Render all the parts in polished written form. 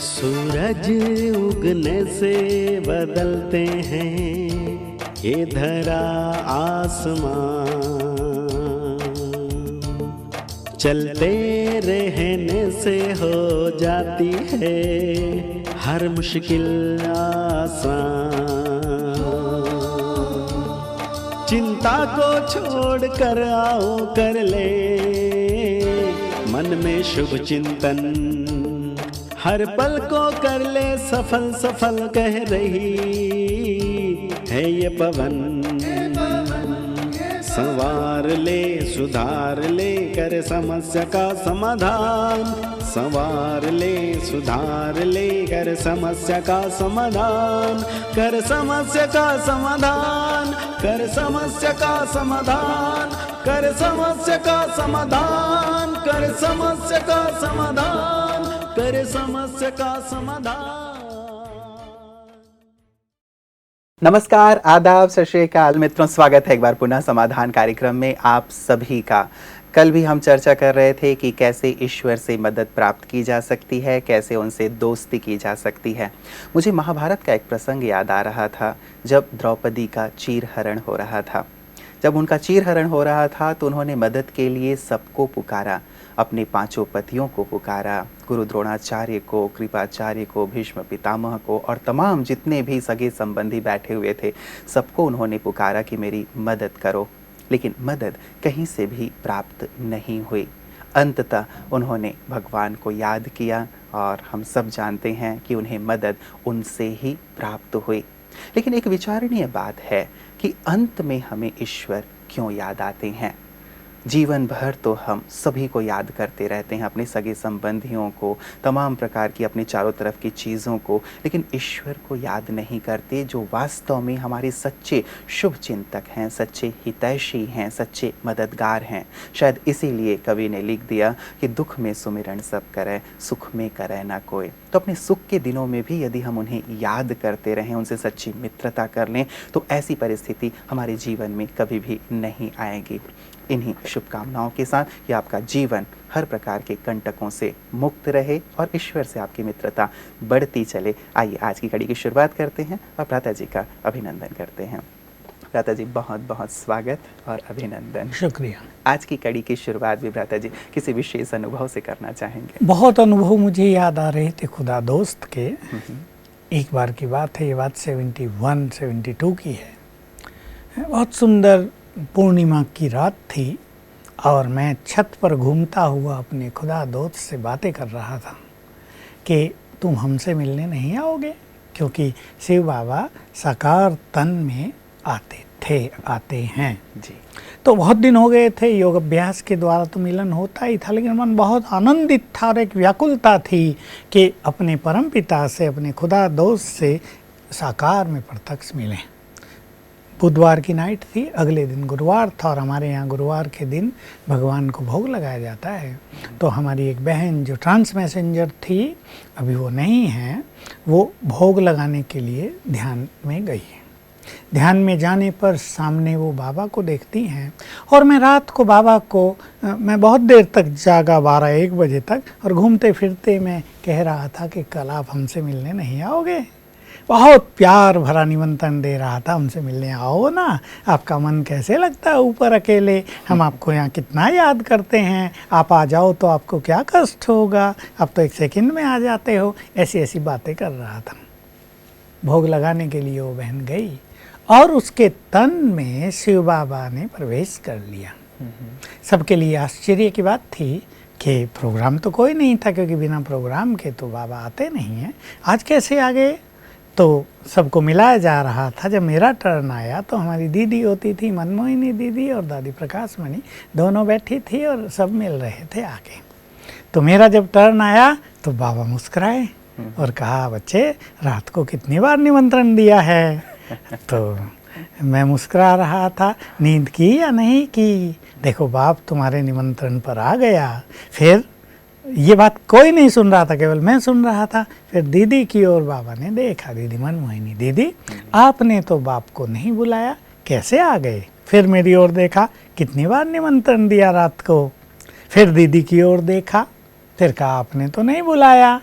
सूरज उगने से बदलते हैं ये धरा आसमां, चलते रहने से हो जाती है हर मुश्किल आसान। चिंता को छोड़ कर आओ कर ले मन में शुभ चिंतन, हर पल को कर ले सफल सफल कह रही है ये पवन। संवार ले सुधार ले कर समस्या का समाधान, संवार ले सुधार ले कर समस्या का समाधान, कर समस्या का समाधान, कर समस्या का समाधान, कर समस्या का समाधान, कर समस्या का समाधान, कर समस्या का समाधान। नमस्कार, आदाब, सत श्री अकाल मित्रों, स्वागत है एक बार पुनः समाधान कार्यक्रम में आप सभी का। कल भी हम चर्चा कर रहे थे कि कैसे ईश्वर से मदद प्राप्त की जा सकती है, कैसे उनसे दोस्ती की जा सकती है। मुझे महाभारत का एक प्रसंग याद आ रहा था जब द्रौपदी का चीरहरण हो रहा था। जब उनका चीरहरण हो रहा था तो उन्होंने मदद के लिए सबको पुकारा, अपने पांचों पतियों को पुकारा, गुरु द्रोणाचार्य को, कृपाचार्य को, भीष्म पितामह को और तमाम जितने भी सगे संबंधी बैठे हुए थे सबको उन्होंने पुकारा कि मेरी मदद करो। लेकिन मदद कहीं से भी प्राप्त नहीं हुई। अंततः उन्होंने भगवान को याद किया और हम सब जानते हैं कि उन्हें मदद उनसे ही प्राप्त हुई। लेकिन एक विचारणीय बात है कि अंत में हमें ईश्वर क्यों याद आते हैं। जीवन भर तो हम सभी को याद करते रहते हैं, अपने सगे संबंधियों को, तमाम प्रकार की अपने चारों तरफ की चीज़ों को, लेकिन ईश्वर को याद नहीं करते जो वास्तव में हमारे सच्चे शुभ चिंतक हैं, सच्चे हितैषी हैं, सच्चे मददगार हैं। शायद इसीलिए कवि ने लिख दिया कि दुख में सुमिरन सब करे, सुख में करे ना कोई। तो अपने सुख के दिनों में भी यदि हम उन्हें याद करते रहें, उनसे सच्ची मित्रता कर लें, तो ऐसी परिस्थिति हमारे जीवन में कभी भी नहीं आएगी। इन्हीं शुभकामनाओं के साथ कि आपका जीवन हर प्रकार के कंटकों से मुक्त रहे और ईश्वर से आपकी मित्रता बढ़ती चले। आइए आज की कड़ी की शुरुआत करते हैं और भ्राता जी का अभिनंदन करते हैं। भ्राता जी बहुत बहुत स्वागत और अभिनंदन। शुक्रिया। आज की कड़ी की शुरुआत भी भ्राता जी किसी विशेष अनुभव से करना चाहेंगे? बहुत अनुभव मुझे याद आ रहे थे खुदा दोस्त के। एक बार की बात है, ये बात 71-72 की है। बहुत सुंदर पूर्णिमा की रात थी और मैं छत पर घूमता हुआ अपने खुदा दोस्त से बातें कर रहा था कि तुम हमसे मिलने नहीं आओगे, क्योंकि शिव बाबा साकार तन में आते हैं जी। तो बहुत दिन हो गए थे, योग अभ्यास के द्वारा तो मिलन होता ही था, लेकिन मन बहुत आनंदित था और एक व्याकुलता थी कि अपने परमपिता से, अपने खुदा दोस्त से साकार में प्रत्यक्ष मिलें। बुधवार की नाइट थी, अगले दिन गुरुवार था और हमारे यहाँ गुरुवार के दिन भगवान को भोग लगाया जाता है। तो हमारी एक बहन जो ट्रांस मैसेंजर थी, अभी वो नहीं है, वो भोग लगाने के लिए ध्यान में गई है। ध्यान में जाने पर सामने वो बाबा को देखती हैं और मैं रात को बाबा को मैं बहुत देर तक जागा, 12-1 बजे तक, और घूमते फिरते मैं कह रहा था कि कल आप हमसे मिलने नहीं आओगे। बहुत प्यार भरा निमंत्रण दे रहा था, हमसे मिलने आओ ना, आपका मन कैसे लगता है ऊपर अकेले, हम आपको यहाँ कितना याद करते हैं, आप आ जाओ तो आपको क्या कष्ट होगा, आप तो 1 सेकंड में आ जाते हो। ऐसी ऐसी बातें कर रहा था। भोग लगाने के लिए वो बहन गई और उसके तन में शिव बाबा ने प्रवेश कर लिया। सबके लिए आश्चर्य की बात थी कि प्रोग्राम तो कोई नहीं था, क्योंकि बिना प्रोग्राम के तो बाबा आते नहीं हैं, आज कैसे आ गए। तो सबको मिलाया जा रहा था। जब मेरा टर्न आया तो हमारी दीदी होती थी, मनमोहिनी दीदी, और दादी प्रकाश मणि, दोनों बैठी थी और सब मिल रहे थे आके। तो मेरा जब टर्न आया तो बाबा मुस्कुराए और कहा, बच्चे रात को कितनी बार निमंत्रण दिया है। तो मैं मुस्कुरा रहा था, नींद की या नहीं की, देखो बाप तुम्हारे निमंत्रण पर आ गया। फिर ये बात कोई नहीं सुन रहा था, केवल मैं सुन रहा था। फिर दीदी की ओर बाबा ने देखा, दीदी मनमोहिनी, दीदी आपने तो बाप को नहीं बुलाया, कैसे आ गए। फिर मेरी ओर देखा, कितनी बार निमंत्रण दिया रात को। फिर दीदी की ओर देखा, फिर कहा आपने तो नहीं बुलाया।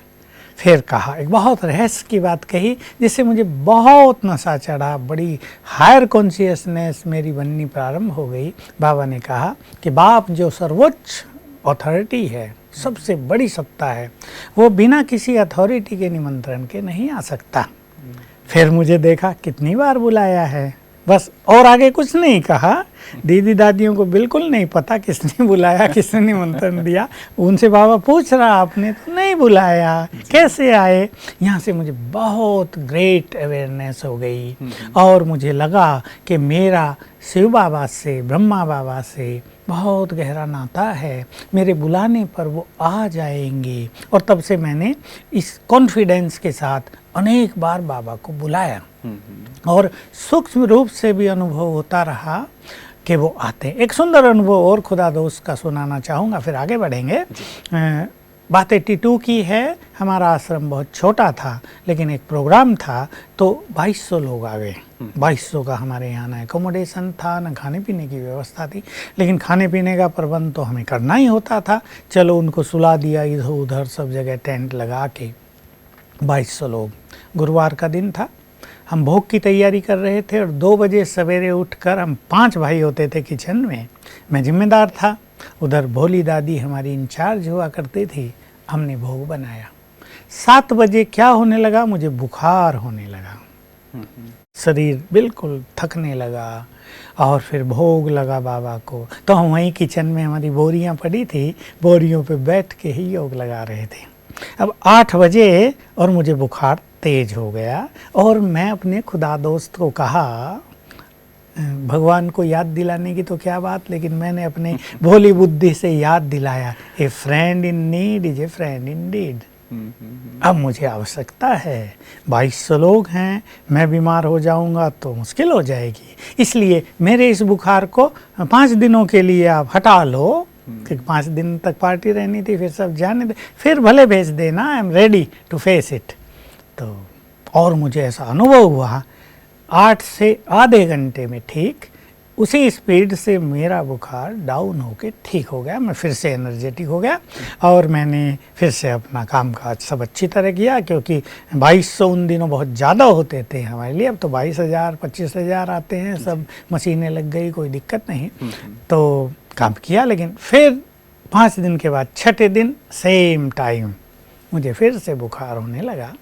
फिर कहा, एक बहुत रहस्य की बात कही जिससे मुझे बहुत नशा चढ़ा, बड़ी हायर कॉन्शियसनेस मेरी बननी प्रारंभ हो गई। बाबा ने कहा कि बाप जो सर्वोच्च अथॉरिटी है, सबसे बड़ी सत्ता है, वो बिना किसी अथॉरिटी के निमंत्रण के नहीं आ सकता। फिर मुझे देखा कितनी बार बुलाया है, बस और आगे कुछ नहीं कहा। दीदी दादियों को बिल्कुल नहीं पता किसने बुलाया, किसने निमंत्रण दिया। उनसे बाबा पूछ रहा, आपने तो नहीं बुलाया, कैसे आए? यहाँ से मुझे बहुत ग्रेट अवेयरनेस हो गई और मुझे लगा कि मेरा शिव बाबा से, ब्रह्मा बाबा से बहुत गहरा नाता है, मेरे बुलाने पर वो आ जाएंगे। और तब से मैंने इस कॉन्फिडेंस के साथ अनेक बार बाबा को बुलाया और सूक्ष्म रूप से भी अनुभव होता रहा कि वो आते हैं। एक सुंदर अनुभव और खुदा दोस्त का सुनाना चाहूँगा, फिर आगे बढ़ेंगे। बात 82 की है। हमारा आश्रम बहुत छोटा था, लेकिन एक प्रोग्राम था तो 2200 लोग आ गए। 2200 का हमारे यहाँ ना एकोमोडेशन था, ना खाने पीने की व्यवस्था थी, लेकिन खाने पीने का प्रबंध तो हमें करना ही होता था। चलो उनको सुला दिया, इधर उधर सब जगह टेंट लगा के 2200 लोग। गुरुवार का दिन था, हम भोग की तैयारी कर रहे थे और 2 बजे सवेरे उठकर, हम 5 भाई होते थे किचन में, मैं जिम्मेदार था, उधर भोली दादी हमारी इंचार्ज हुआ करती थी। हमने भोग बनाया। 7 बजे क्या होने लगा, मुझे बुखार होने लगा, शरीर बिल्कुल थकने लगा और फिर भोग लगा बाबा को। तो हम वहीं किचन में, हमारी बोरियां पड़ी थी, बोरियों पे बैठ के ही योग लगा रहे थे। अब 8 बजे और मुझे बुखार तेज हो गया और मैं अपने खुदा दोस्त को कहा, भगवान को याद दिलाने की तो क्या बात, लेकिन मैंने अपने भोली बुद्धि से याद दिलाया, a friend in need is a friend in deed. अब मुझे आवश्यकता है, 2200 लोग हैं, मैं बीमार हो जाऊंगा तो मुश्किल हो जाएगी, इसलिए मेरे इस बुखार को 5 दिनों के लिए आप हटा लो, क्योंकि 5 दिन तक पार्टी रहनी थी, फिर सब जाने दे, फिर भले भेज देना, I am ready to face it. तो और मुझे ऐसा अनुभव हुआ 8 से आधे घंटे में ठीक उसी स्पीड से मेरा बुखार डाउन होके ठीक हो गया, मैं फिर से एनर्जेटिक हो गया और मैंने फिर से अपना काम काज सब अच्छी तरह किया, क्योंकि 2200 उन दिनों बहुत ज़्यादा होते थे हमारे लिए। अब तो 22,000 25,000 आते हैं, सब मशीनें लग गई, कोई दिक्कत नहीं, तो काम किया। लेकिन फिर 5 दिन के बाद 6ठे दिन सेम टाइम मुझे फिर से बुखार होने लगा।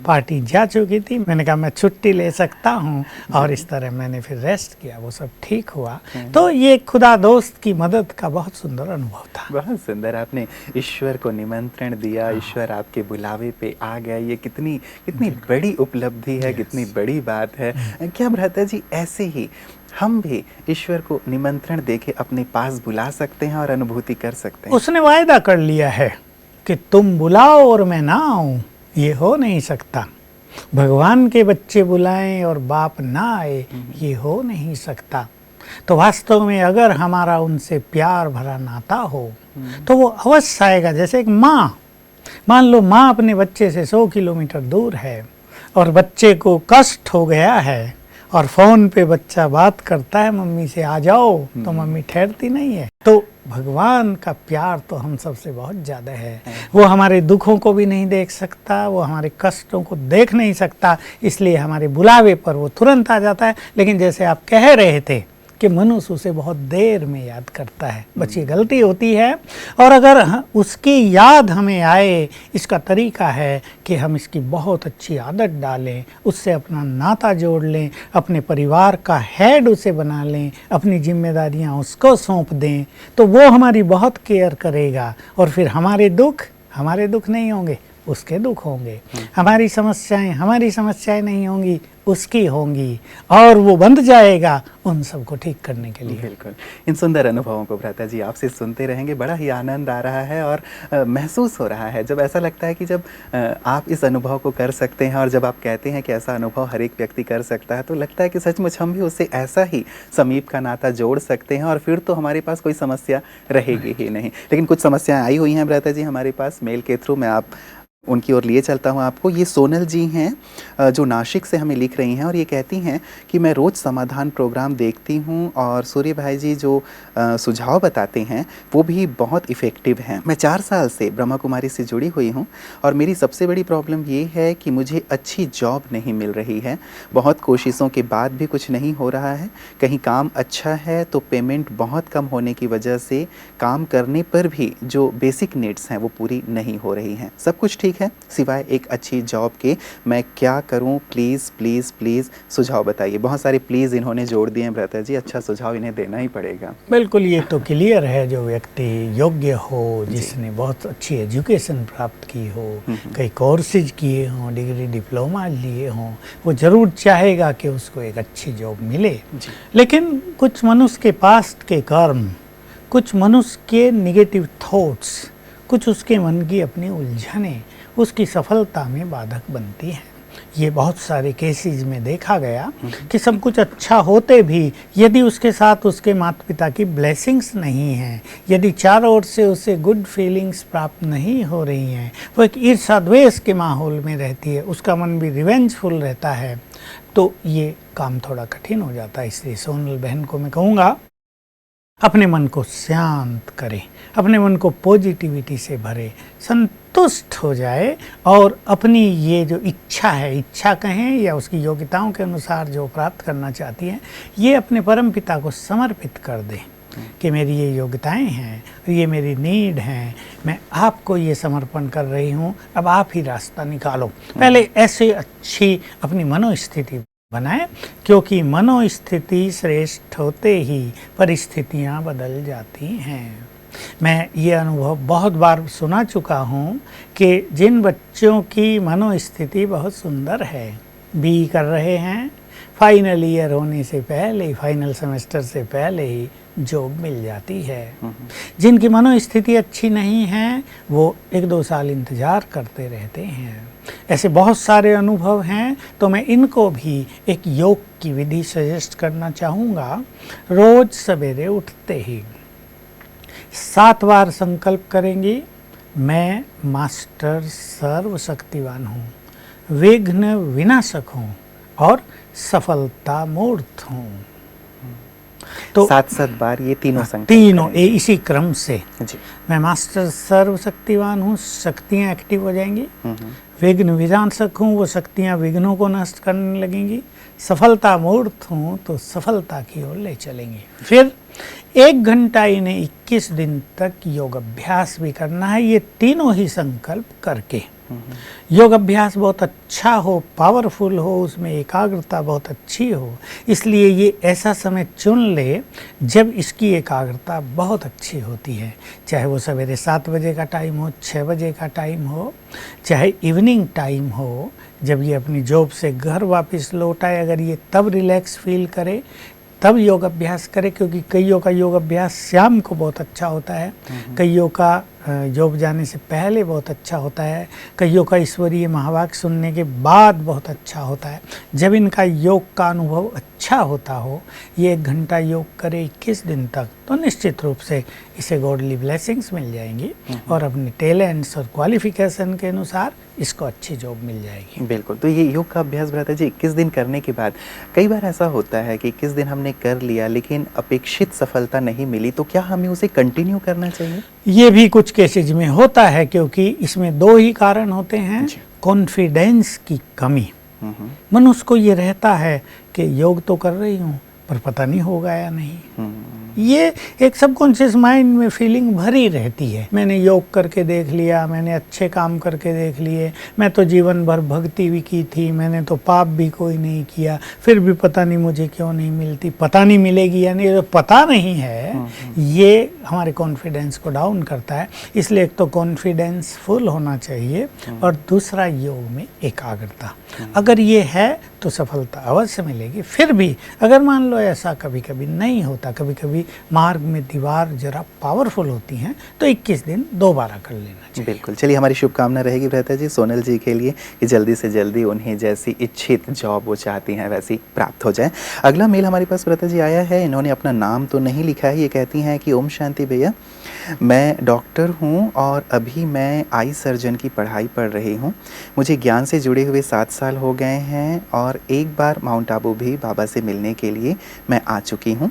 पार्टी जा चुकी थी, मैंने कहा मैं छुट्टी ले सकता हूँ और इस तरह मैंने फिर रेस्ट किया, वो सब ठीक हुआ। तो ये खुदा दोस्त की मदद का बहुत सुंदर अनुभव था। बहुत सुंदर, आपने ईश्वर को निमंत्रण दिया, ईश्वर आपके बुलावे पे आ गया, ये कितनी बड़ी उपलब्धि है, कितनी बड़ी बात है। क्या भ्राता जी ऐसे ही हम भी ईश्वर को निमंत्रण देके अपने पास बुला सकते हैं और अनुभूति कर सकते हैं? उसने वायदा कर लिया है कि तुम बुलाओ और मैं ना आऊं, ये हो नहीं सकता। भगवान के बच्चे बुलाएं और बाप ना आए, ये हो नहीं सकता। तो वास्तव में अगर हमारा उनसे प्यार भरा नाता हो तो वो अवश्य आएगा। जैसे एक माँ, मान लो माँ अपने बच्चे से 100 किलोमीटर दूर है और बच्चे को कष्ट हो गया है और फ़ोन पे बच्चा बात करता है मम्मी से, आ जाओ, तो मम्मी ठहरती नहीं है। तो भगवान का प्यार तो हम सबसे बहुत ज़्यादा है। वो हमारे दुखों को भी नहीं देख सकता, वो हमारे कष्टों को देख नहीं सकता, इसलिए हमारे बुलावे पर वो तुरंत आ जाता है। लेकिन जैसे आप कह रहे थे कि मनुष्य उसे बहुत देर में याद करता है, बस ये गलती होती है। और अगर उसकी याद हमें आए, इसका तरीका है कि हम इसकी बहुत अच्छी आदत डालें, उससे अपना नाता जोड़ लें, अपने परिवार का हेड उसे बना लें, अपनी जिम्मेदारियां उसको सौंप दें, तो वो हमारी बहुत केयर करेगा। और फिर हमारे दुख नहीं होंगे, उसके दुख होंगे, हमारी समस्याएं नहीं होंगी, उसकी होंगी, और वो बंध जाएगा उन सबको ठीक करने के लिए। बिल्कुल, इन सुंदर अनुभवों को भ्राता जी आपसे सुनते रहेंगे, बड़ा ही आनंद आ रहा है और महसूस हो रहा है। जब ऐसा लगता है कि जब आप इस अनुभव को कर सकते हैं और जब आप कहते हैं कि ऐसा अनुभव हर एक व्यक्ति कर सकता है, तो लगता है कि सचमुच हम भी उससे ऐसा ही समीप का नाता जोड़ सकते हैं और फिर तो हमारे पास कोई समस्या रहेगी ही नहीं। लेकिन कुछ समस्याएं आई हुई हैं भ्राता जी हमारे पास मेल के थ्रू, मैं आप उनकी ओर लिए चलता हूँ आपको। ये सोनल जी हैं जो नासिक से हमें लिख रही हैं और ये कहती हैं कि मैं रोज़ समाधान प्रोग्राम देखती हूँ और सूर्य भाई जी जो सुझाव बताते हैं वो भी बहुत इफ़ेक्टिव हैं। मैं 4 साल से ब्रह्मा कुमारी से जुड़ी हुई हूँ और मेरी सबसे बड़ी प्रॉब्लम ये है कि मुझे अच्छी जॉब नहीं मिल रही है। बहुत कोशिशों के बाद भी कुछ नहीं हो रहा है। कहीं काम अच्छा है तो पेमेंट बहुत कम होने की वजह से काम करने पर भी जो बेसिक नीड्स हैं वो पूरी नहीं हो रही हैं। सब कुछ ठीक है सिवाय एक अच्छी जॉब के। मैं क्या करूं? प्लीज़ प्लीज़ प्लीज़ सुझाव बताइए। बहुत सारे प्लीज़ इन्होंने जोड़ दिए हैं भ्राता जी, अच्छा सुझाव इन्हें देना ही पड़ेगा। बिल्कुल, ये तो क्लियर है, जो व्यक्ति योग्य हो, जिसने बहुत अच्छी एजुकेशन प्राप्त की हो, कई कोर्सेज किए हों, डिग्री डिप्लोमा लिए हों, वो ज़रूर चाहेगा कि उसको एक अच्छी जॉब मिले। लेकिन कुछ मनुष्य के पास्ट के कर्म, कुछ मनुष्य के निगेटिव थॉट्स, कुछ उसके मन की अपनी उलझनें उसकी सफलता में बाधक बनती हैं। ये बहुत सारे केसेस में देखा गया कि सब कुछ अच्छा होते भी यदि उसके साथ उसके माता पिता की ब्लेसिंग्स नहीं हैं, यदि चारों ओर से उसे गुड फीलिंग्स प्राप्त नहीं हो रही हैं, वो एक ईर्ष्या द्वेष के माहौल में रहती है, उसका मन भी रिवेंजफुल रहता है, तो ये काम थोड़ा कठिन हो जाता है। इसलिए सोनल बहन को मैं कहूँगा, अपने मन को शांत करें, अपने मन को पॉजिटिविटी से भरे, संतुष्ट हो जाए और अपनी ये जो इच्छा है, इच्छा कहें या उसकी योग्यताओं के अनुसार जो प्राप्त करना चाहती हैं, ये अपने परम पिता को समर्पित कर दें कि मेरी ये योग्यताएं हैं, ये मेरी नीड हैं, मैं आपको ये समर्पण कर रही हूँ, अब आप ही रास्ता निकालो। पहले ऐसे अच्छी अपनी मनोस्थिति बनाए, क्योंकि मनोस्थिति श्रेष्ठ होते ही परिस्थितियाँ बदल जाती हैं। मैं ये अनुभव बहुत बार सुना चुका हूँ कि जिन बच्चों की मनोस्थिति बहुत सुंदर है, बी कर रहे हैं, फाइनल ईयर होने से पहले, फाइनल सेमेस्टर से पहले ही जॉब मिल जाती है। जिनकी मनोस्थिति अच्छी नहीं है वो 1-2 साल इंतज़ार करते रहते हैं। ऐसे बहुत सारे अनुभव हैं, तो मैं इनको भी एक योग की विधि सजेस्ट करना चाहूँगा। रोज़ सवेरे उठते ही 7 बार संकल्प करेंगी, मैं मास्टर सर्वशक्तिवान हूँ, विघ्न विनाशक हूँ और सफलता मूर्त हूँ। तो 7 बार ये तीनों संकल्प तीनों इसी क्रम से जी। मैं मास्टर सर्वशक्तिवान हूँ, शक्तियाँ एक्टिव हो जाएंगी। विघ्न विनाशक हूँ, वो शक्तियाँ विघ्नों को नष्ट करने लगेंगी। सफलता मूर्त हूँ, तो सफलता की ओर ले चलेंगे। फिर 1 घंटा इन्हें 21 दिन तक योग अभ्यास भी करना है, ये तीनों ही संकल्प करके। योग अभ्यास बहुत अच्छा हो, पावरफुल हो, उसमें एकाग्रता बहुत अच्छी हो, इसलिए ये ऐसा समय चुन ले जब इसकी एकाग्रता बहुत अच्छी होती है। चाहे वो सवेरे 7 बजे का टाइम हो, 6 बजे का टाइम हो, चाहे इवनिंग टाइम हो, जब ये अपनी जॉब से घर वापस लौट आए, अगर ये तब रिलैक्स फील करे तब योग अभ्यास करे, क्योंकि कईयों का योग अभ्यास शाम को बहुत अच्छा होता है, कईयों का जॉब जाने से पहले बहुत अच्छा होता है, कईयों का ईश्वरीय महावाक्य सुनने के बाद बहुत अच्छा होता है। जब इनका योग का अनुभव अच्छा होता हो, ये 1 घंटा योग करे 21 दिन तक, तो निश्चित रूप से इसे गॉडली ब्लेसिंग्स मिल जाएंगी और अपने टैलेंट्स और क्वालिफिकेशन के अनुसार इसको अच्छी जॉब मिल जाएगी। बिल्कुल। तो ये योग का अभ्यास भ्राता जी 21 दिन करने के बाद, कई बार ऐसा होता है कि 21 दिन हमने कर लिया लेकिन अपेक्षित सफलता नहीं मिली, तो क्या हमें उसे कंटिन्यू करना चाहिए? ये भी कुछ केसेज में होता है, क्योंकि इसमें 2 ही कारण होते हैं। कॉन्फिडेंस की कमी, मनुष्य को ये रहता है कि योग तो कर रही हूँ पर पता नहीं होगा या नहीं। ये एक सबकॉन्शियस माइंड में फीलिंग भरी रहती है, मैंने योग करके देख लिया, मैंने अच्छे काम करके देख लिए, मैं तो जीवन भर भक्ति भी की थी, मैंने तो पाप भी कोई नहीं किया, फिर भी पता नहीं मुझे क्यों नहीं मिलती, पता नहीं मिलेगी या नहीं। जो पता नहीं है ये हमारे कॉन्फिडेंस को डाउन करता है। इसलिए एक तो कॉन्फिडेंस फुल होना चाहिए और दूसरा योग में एकाग्रता। अगर ये है तो सफलता अवश्य मिलेगी। फिर भी अगर मान लो ऐसा कभी कभी नहीं होता, कभी कभी भी मार्ग में दीवार जरा पावरफुल होती हैं तो 21 दिन दोबारा कर लेना चाहिए। बिल्कुल, चलिए हमारी शुभकामना रहेगी भ्राता जी सोनल जी के लिए कि जल्दी से जल्दी उन्हें जैसी इच्छित जॉब वो चाहती हैं वैसी प्राप्त हो जाए। अगला मेल हमारे पास भ्राता जी आया है, इन्होंने अपना नाम तो नहीं लिखा है। ये कहती हैं कि ओम शांति भैया, मैं डॉक्टर हूँ और अभी मैं आई सर्जन की पढ़ाई पढ़ रही हूँ। मुझे ज्ञान से जुड़े हुए 7 साल हो गए हैं और एक बार माउंट आबू भी बाबा से मिलने के लिए मैं आ चुकी हूँ।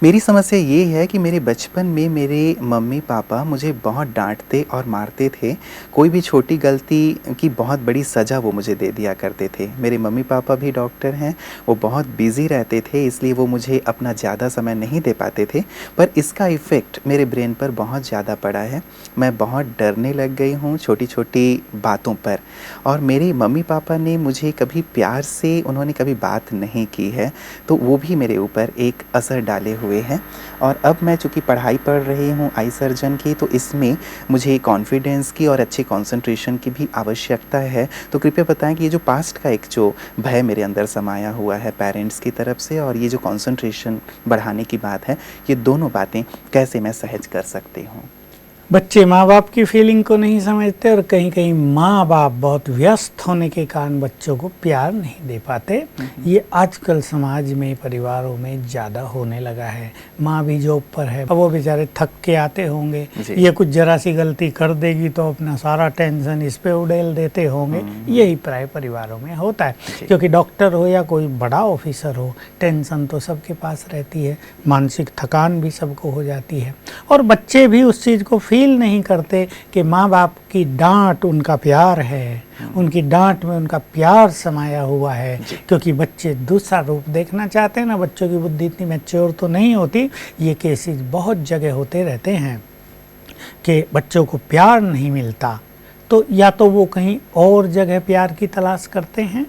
मेरी समस्या ये है कि मेरे बचपन में मेरे मम्मी पापा मुझे बहुत डांटते और मारते थे। कोई भी छोटी गलती की बहुत बड़ी सज़ा वो मुझे दे दिया करते थे। मेरे मम्मी पापा भी डॉक्टर हैं, वो बहुत बिज़ी रहते थे इसलिए वो मुझे अपना ज़्यादा समय नहीं दे पाते थे, पर इसका इफ़ेक्ट मेरे ब्रेन पर बहुत ज़्यादा पड़ा है। मैं बहुत डरने लग गई हूँ छोटी छोटी बातों पर, और मेरे मम्मी पापा ने मुझे कभी प्यार से उन्होंने कभी बात नहीं की है, तो वो भी मेरे ऊपर एक असर डाले हुए हैं। और अब मैं चूँकि पढ़ाई पढ़ रही हूँ आई सर्जन की, तो इसमें मुझे कॉन्फिडेंस की और अच्छे कंसंट्रेशन की भी आवश्यकता है। तो कृपया बताएं कि ये जो पास्ट का एक जो भय मेरे अंदर समाया हुआ है पेरेंट्स की तरफ से, और ये जो कंसंट्रेशन बढ़ाने की बात है, ये दोनों बातें कैसे मैं सहज कर सकती हूँ। बच्चे माँ बाप की फीलिंग को नहीं समझते और कहीं कहीं माँ बाप बहुत व्यस्त होने के कारण बच्चों को प्यार नहीं दे पाते। ये आजकल समाज में परिवारों में ज़्यादा होने लगा है। माँ भी जॉब पर है, अब वो बेचारे थक के आते होंगे, ये कुछ जरा सी गलती कर देगी तो अपना सारा टेंशन इस पे उड़ेल देते होंगे। यही प्राय परिवारों में होता है, क्योंकि डॉक्टर हो या कोई बड़ा ऑफिसर हो, टेंशन तो सबके पास रहती है, मानसिक थकान भी सबको हो जाती है। और बच्चे भी उस चीज़ को फील नहीं करते कि माँ बाप की डांट उनका प्यार है, उनकी डांट में उनका प्यार समाया हुआ है। क्योंकि बच्चे दूसरा रूप देखना चाहते हैं ना, बच्चों की बुद्धि इतनी मैच्योर तो नहीं होती। ये केसेस बहुत जगह होते रहते हैं कि बच्चों को प्यार नहीं मिलता, तो या तो वो कहीं और जगह प्यार की तलाश करते हैं,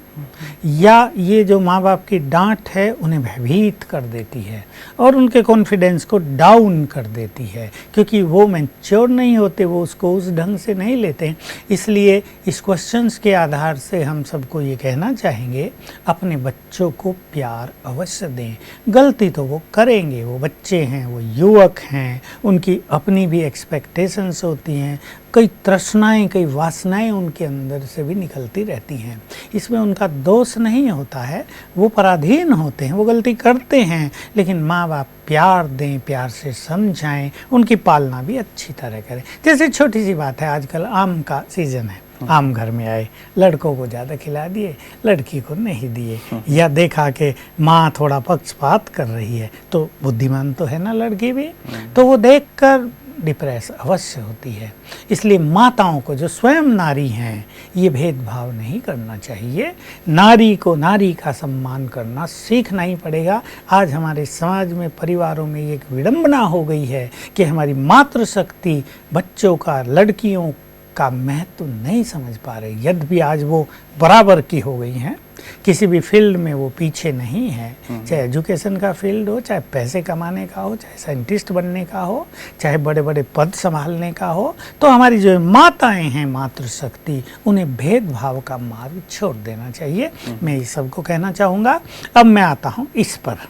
या ये जो माँ बाप की डांट है उन्हें भयभीत कर देती है और उनके कॉन्फिडेंस को डाउन कर देती है, क्योंकि वो मैच्योर नहीं होते, वो उसको उस ढंग से नहीं लेते हैं। इसलिए इस क्वेश्चंस के आधार से हम सबको ये कहना चाहेंगे, अपने बच्चों को प्यार अवश्य दें। गलती तो वो करेंगे, वो बच्चे हैं, वो युवक हैं, उनकी अपनी भी एक्सपेक्टेशंस होती हैं, कई तृष्णाएं, कई वासनाएं उनके अंदर से भी निकलती रहती हैं। इसमें उनका दोष नहीं होता है, वो पराधीन होते हैं, वो गलती करते हैं, लेकिन माँ बाप प्यार दें, प्यार से समझाएं, उनकी पालना भी अच्छी तरह करें। जैसे छोटी सी बात है, आजकल आम का सीज़न है, आम घर में आए, लड़कों को ज़्यादा खिला दिए, लड़की को नहीं दिए, या देखा कि माँ थोड़ा पक्षपात कर रही है, तो बुद्धिमान तो है ना लड़की भी, तो वो देखकर डिप्रेस अवश्य होती है। इसलिए माताओं को, जो स्वयं नारी हैं, ये भेदभाव नहीं करना चाहिए। नारी को नारी का सम्मान करना सीखना ही पड़ेगा। आज हमारे समाज में, परिवारों में एक विडंबना हो गई है कि हमारी मातृशक्ति बच्चों का, लड़कियों का महत्व नहीं समझ पा रहे। यद्यपि आज वो बराबर की हो गई हैं, किसी भी फील्ड में वो पीछे नहीं है, चाहे एजुकेशन का फील्ड हो, चाहे पैसे कमाने का हो, चाहे साइंटिस्ट बनने का हो, चाहे बड़े बड़े पद संभालने का हो। तो हमारी जो माताएं हैं, मातृशक्ति, उन्हें भेदभाव का मार्ग छोड़ देना चाहिए। मैं इस सबको कहना चाहूँगा। अब मैं आता हूँ इस पर।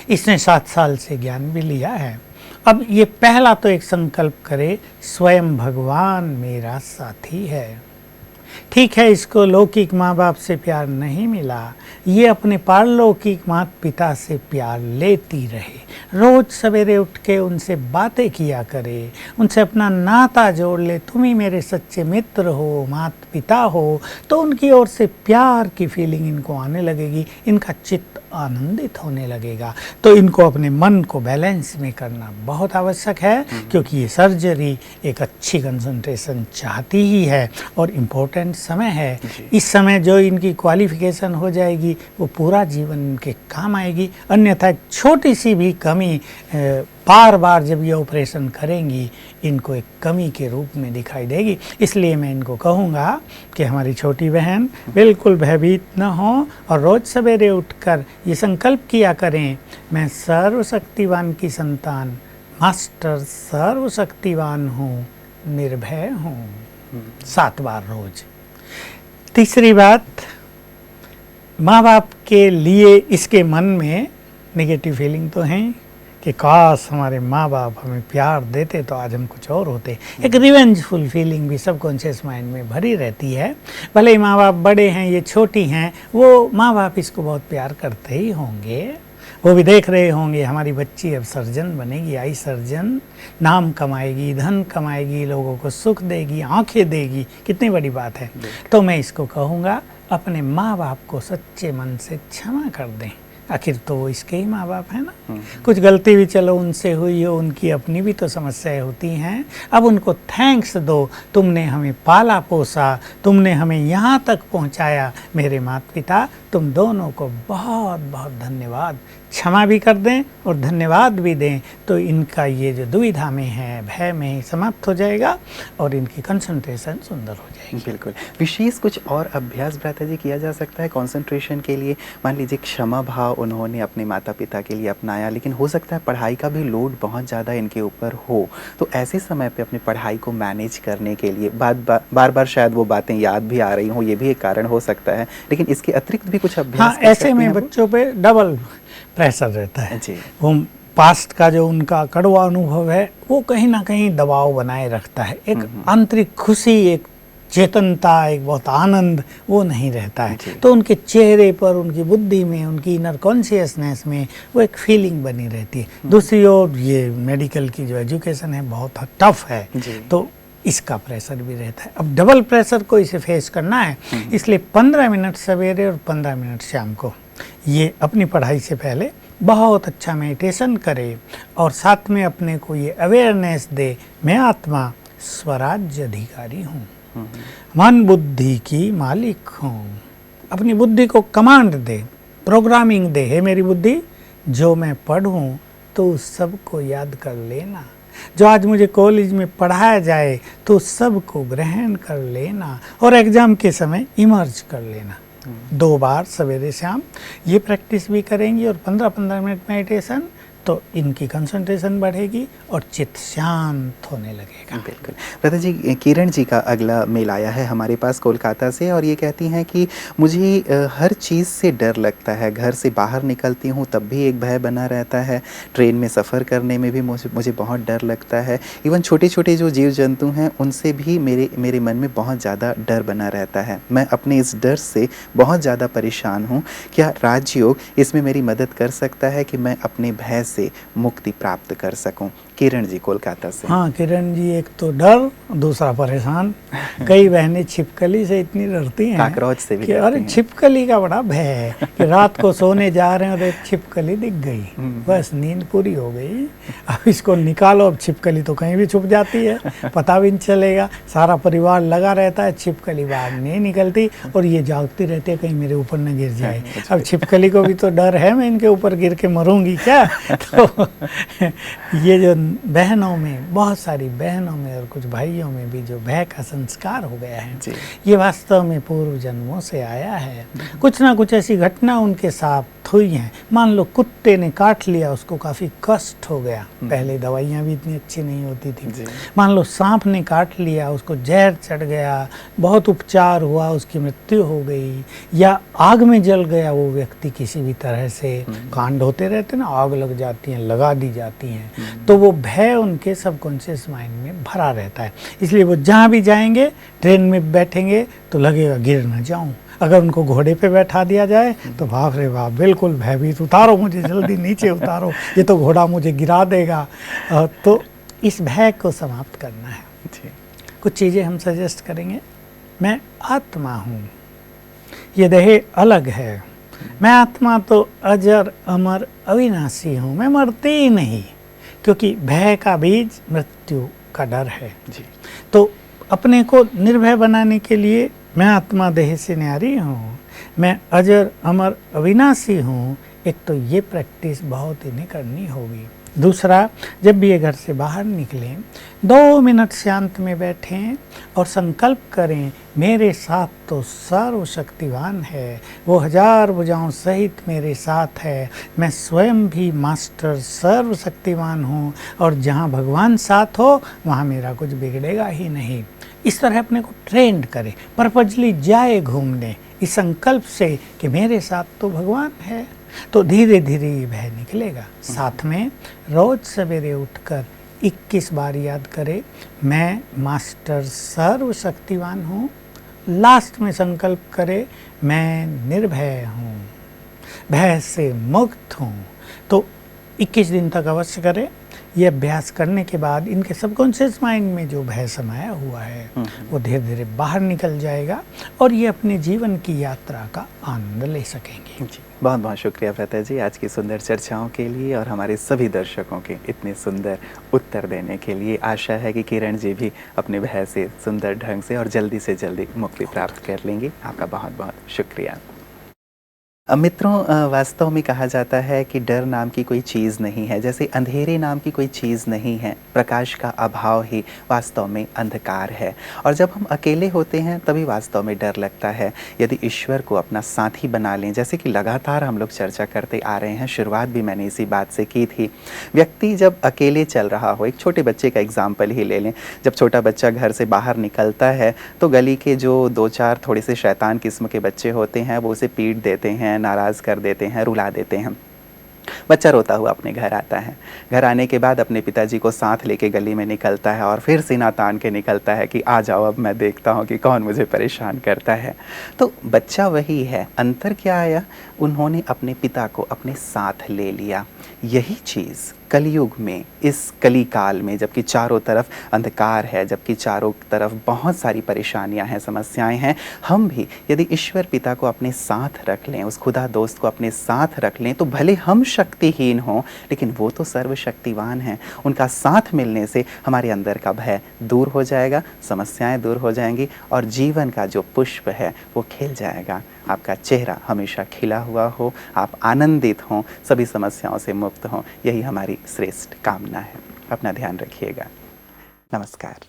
इसने 7 साल से ज्ञान भी लिया है। अब ये पहला तो एक संकल्प करे, स्वयं भगवान मेरा साथी है। ठीक है, इसको लौकिक माँ बाप से प्यार नहीं मिला, ये अपने पारलौकिक माता पिता से प्यार लेती रहे। रोज सवेरे उठ के उनसे बातें किया करे, उनसे अपना नाता जोड़ ले। तुम ही मेरे सच्चे मित्र हो, माता पिता हो, तो उनकी ओर से प्यार की फीलिंग इनको आने लगेगी, इनका चित्त आनंदित होने लगेगा। तो इनको अपने मन को बैलेंस में करना बहुत आवश्यक है, क्योंकि ये सर्जरी एक अच्छी कंसंट्रेशन चाहती ही है और इम्पोर्टेंट समय है। इस समय जो इनकी क्वालिफिकेशन हो जाएगी वो पूरा जीवन इनके काम आएगी। अन्यथा एक छोटी सी भी कमी बार बार जब ये ऑपरेशन करेंगी, इनको एक कमी के रूप में दिखाई देगी। इसलिए मैं इनको कहूँगा कि हमारी छोटी बहन बिल्कुल भयभीत न हो और रोज़ सवेरे उठकर ये संकल्प किया करें, मैं सर्वशक्तिवान की संतान, मास्टर सर्वशक्तिवान हूँ, निर्भय हूँ। 7 बार रोज। तीसरी बात, माँ बाप के लिए इसके मन में नेगेटिव फीलिंग तो हैं, कि काश हमारे माँ बाप हमें प्यार देते तो आज हम कुछ और होते। एक रिवेंजफुल फीलिंग भी सबकॉन्शियस माइंड में भरी रहती है। भले ही माँ बाप बड़े हैं, ये छोटी हैं, वो माँ बाप इसको बहुत प्यार करते ही होंगे। वो भी देख रहे होंगे हमारी बच्ची अब सर्जन बनेगी, आई सर्जन, नाम कमाएगी, धन कमाएगी, लोगों को सुख देगी, आंखें देगी, कितनी बड़ी बात है। तो मैं इसको कहूँगा, अपने माँ बाप को सच्चे मन से क्षमा कर दें। आखिर तो वो इसके ही माँ बाप हैं ना। कुछ गलती भी चलो उनसे हुई हो, उनकी अपनी भी तो समस्याएं होती हैं। अब उनको थैंक्स दो, तुमने हमें पाला पोसा, तुमने हमें यहाँ तक पहुँचाया, मेरे माता पिता, तुम दोनों को बहुत बहुत धन्यवाद। क्षमा भी कर दें और धन्यवाद भी दें, तो इनका ये जो दुविधा में है, भय में, समाप्त हो जाएगा और इनकी कंसंट्रेशन सुंदर हो जाएगी। बिल्कुल। विशेष कुछ और अभ्यास भ्राता जी किया जा सकता है कंसंट्रेशन के लिए? मान लीजिए क्षमा भाव उन्होंने अपने माता पिता के लिए अपनाया, लेकिन हो सकता है पढ़ाई का भी लोड बहुत ज़्यादा इनके ऊपर हो, तो ऐसे समय पे अपनी पढ़ाई को मैनेज करने के लिए बार बार शायद वो बातें याद भी आ रही हों, ये भी एक कारण हो सकता है, लेकिन इसके अतिरिक्त भी कुछ अभ्यास हाँ, ऐसे में बच्चों पे डबल प्रेशर रहता है जी। वो पास्ट का जो उनका कड़वा अनुभव है वो कहीं ना कहीं दबाव बनाए रखता है। एक आंतरिक खुशी, एक चेतनता, एक बहुत आनंद वो नहीं रहता है। तो उनके चेहरे पर, उनकी बुद्धि में, उनकी इनर कॉन्शियसनेस में वो एक फीलिंग बनी रहती है। दूसरी ओर ये मेडिकल की जो एजुकेशन है बहुत टफ है, तो इसका प्रेशर भी रहता है। अब डबल प्रेशर को इसे फेस करना है, इसलिए 15 मिनट सवेरे और 15 मिनट शाम को ये अपनी पढ़ाई से पहले बहुत अच्छा मेडिटेशन करे और साथ में अपने को ये अवेयरनेस दे, मैं आत्मा स्वराज्य अधिकारी हूँ, मन बुद्धि की मालिक हूँ। अपनी बुद्धि को कमांड दे, प्रोग्रामिंग दे, है मेरी बुद्धि, जो मैं पढ़ूँ तो उस सब को याद कर लेना, जो आज मुझे कॉलेज में पढ़ाया जाए तो सब को ग्रहण कर लेना और एग्जाम के समय इमर्ज कर लेना। 2 बार सवेरे शाम ये प्रैक्टिस भी करेंगी और 15-15 मिनट मेडिटेशन, तो इनकी कंसंट्रेशन बढ़ेगी और चित्त शांत होने लगेगा। बिल्कुल। भ्राता जी, किरण जी का अगला मेल आया है हमारे पास कोलकाता से और ये कहती हैं कि मुझे हर चीज़ से डर लगता है, घर से बाहर निकलती हूँ तब भी एक भय बना रहता है, ट्रेन में सफ़र करने में भी मुझे बहुत डर लगता है, इवन छोटे छोटे जो जीव जंतु हैं उनसे भी मेरे मन में बहुत ज़्यादा डर बना रहता है। मैं अपने इस डर से बहुत ज़्यादा परेशान हूँ। क्या राजयोग इसमें मेरी मदद कर सकता है कि मैं अपने भय से मुक्ति प्राप्त कर सकूं? किरण जी कोलकाता से। हाँ किरण जी, एक तो डर, दूसरा परेशान। कई बहनें छिपकली से इतनी डरती हैं, काकरोच से भी कि अरे छिपकली का बड़ा भय है कि रात को सोने जा रहे हैं और एक छिपकली दिख गई, बस नींद पूरी हो गई, अब इसको निकालो। अब छिपकली तो कहीं भी छुप जाती है, पता भी नहीं चलेगा, सारा परिवार लगा रहता है, छिपकली बाहर नहीं निकलती और ये जागती रहती है कहीं मेरे ऊपर न गिर जाए। अब छिपकली को भी तो डर है मैं इनके ऊपर गिर के मरूंगी क्या। तो ये जो बहनों में, बहुत सारी बहनों में और कुछ भाइयों में भी जो भय का संस्कार हो गया है, ये वास्तव में पूर्व जन्मों से आया है। कुछ ना कुछ ऐसी घटना उनके साथ हुई हैं। मान लो कुत्ते ने काट लिया, उसको काफ़ी कष्ट हो गया, पहले दवाइयाँ भी इतनी अच्छी नहीं होती थी। मान लो सांप ने काट लिया, उसको जहर चढ़ गया, बहुत उपचार हुआ, उसकी मृत्यु हो गई, या आग में जल गया वो व्यक्ति किसी भी तरह से, कांड होते रहते ना, आग लग जाती हैं, लगा दी जाती हैं, तो वो भय उनके सबकॉन्शियस माइंड में भरा रहता है। इसलिए वो जहाँ भी जाएंगे, ट्रेन में बैठेंगे तो लगेगा गिर न जाऊं। अगर उनको घोड़े पे बैठा दिया जाए तो बाप रे बाप, बिल्कुल भयभीत, उतारो मुझे जल्दी, नीचे उतारो, ये तो घोड़ा मुझे गिरा देगा। तो इस भय को समाप्त करना है। कुछ चीज़ें हम सजेस्ट करेंगे। मैं आत्मा हूँ, ये देह अलग है, मैं आत्मा तो अजर अमर अविनाशी हूँ, मैं मरती ही नहीं, क्योंकि भय का बीज मृत्यु का डर है। तो अपने को निर्भय बनाने के लिए मैं आत्मा देह से न्यारी हूँ, मैं अजर अमर अविनाशी हूँ, एक तो ये प्रैक्टिस बहुत इन्हें करनी होगी। दूसरा, जब भी ये घर से बाहर निकलें, 2 मिनट शांत में बैठें और संकल्प करें, मेरे साथ तो सर्वशक्तिवान है, वो 1000 भुजाओं सहित मेरे साथ है, मैं स्वयं भी मास्टर सर्वशक्तिवान हूँ और जहाँ भगवान साथ हो वहाँ मेरा कुछ बिगड़ेगा ही नहीं। इस तरह अपने को ट्रेंड करें, पर्पजली जाए घूमने, इस संकल्प से कि मेरे साथ तो भगवान है, तो धीरे धीरे ये भय निकलेगा। साथ में रोज सवेरे उठकर 21 बार याद करें, मैं मास्टर सर्वशक्तिवान हूँ। लास्ट में संकल्प करें, मैं निर्भय हूँ, भय से मुक्त हूँ। तो 21 दिन तक अवश्य करें। ये अभ्यास करने के बाद इनके सबकॉन्शियस माइंड में जो भय समाया हुआ है वो धीरे धीरे बाहर निकल जाएगा और ये अपने जीवन की यात्रा का आनंद ले सकेंगे। जी, बहुत बहुत शुक्रिया भ्राता जी आज की सुंदर चर्चाओं के लिए और हमारे सभी दर्शकों के इतने सुंदर उत्तर देने के लिए। आशा है कि किरण जी भी अपने भय से सुंदर ढंग से और जल्दी से जल्दी मुक्ति प्राप्त कर लेंगे। आपका बहुत बहुत शुक्रिया। मित्रों, वास्तव में कहा जाता है कि डर नाम की कोई चीज़ नहीं है, जैसे अंधेरे नाम की कोई चीज़ नहीं है। प्रकाश का अभाव ही वास्तव में अंधकार है। और जब हम अकेले होते हैं तभी वास्तव में डर लगता है। यदि ईश्वर को अपना साथी बना लें, जैसे कि लगातार हम लोग चर्चा करते आ रहे हैं, शुरुआत भी मैंने इसी बात से की थी। व्यक्ति जब अकेले चल रहा हो, एक छोटे बच्चे का एग्जाम्पल ही ले लें। जब छोटा बच्चा घर से बाहर निकलता है तो गली के जो 2-4 थोड़े से शैतान किस्म के बच्चे होते हैं वो उसे पीट देते हैं, नाराज़ कर देते हैं, रुला देते हैं। बच्चा रोता हुआ अपने घर आता है। घर आने के बाद अपने पिताजी को साथ लेके गली में निकलता है और फिर सीना तान के निकलता है कि आ जाओ, अब मैं देखता हूँ कि कौन मुझे परेशान करता है। तो बच्चा वही है। अंतर क्या आया? उन्होंने अपने पिता को अपने साथ ले लिया। यही चीज़ कलयुग में, इस कली काल में, जबकि चारों तरफ अंधकार है, जबकि चारों तरफ बहुत सारी परेशानियां हैं, समस्याएं हैं, हम भी यदि ईश्वर पिता को अपने साथ रख लें, उस खुदा दोस्त को अपने साथ रख लें, तो भले हम शक्तिहीन हों लेकिन वो तो सर्वशक्तिवान हैं। उनका साथ मिलने से हमारे अंदर का भय दूर हो जाएगा, समस्याएं दूर हो जाएंगी और जीवन का जो पुष्प है वो खिल जाएगा। आपका चेहरा हमेशा खिला हुआ हो, आप आनंदित हों, सभी समस्याओं से मुक्त हों, यही हमारी श्रेष्ठ कामना है। अपना ध्यान रखिएगा। नमस्कार।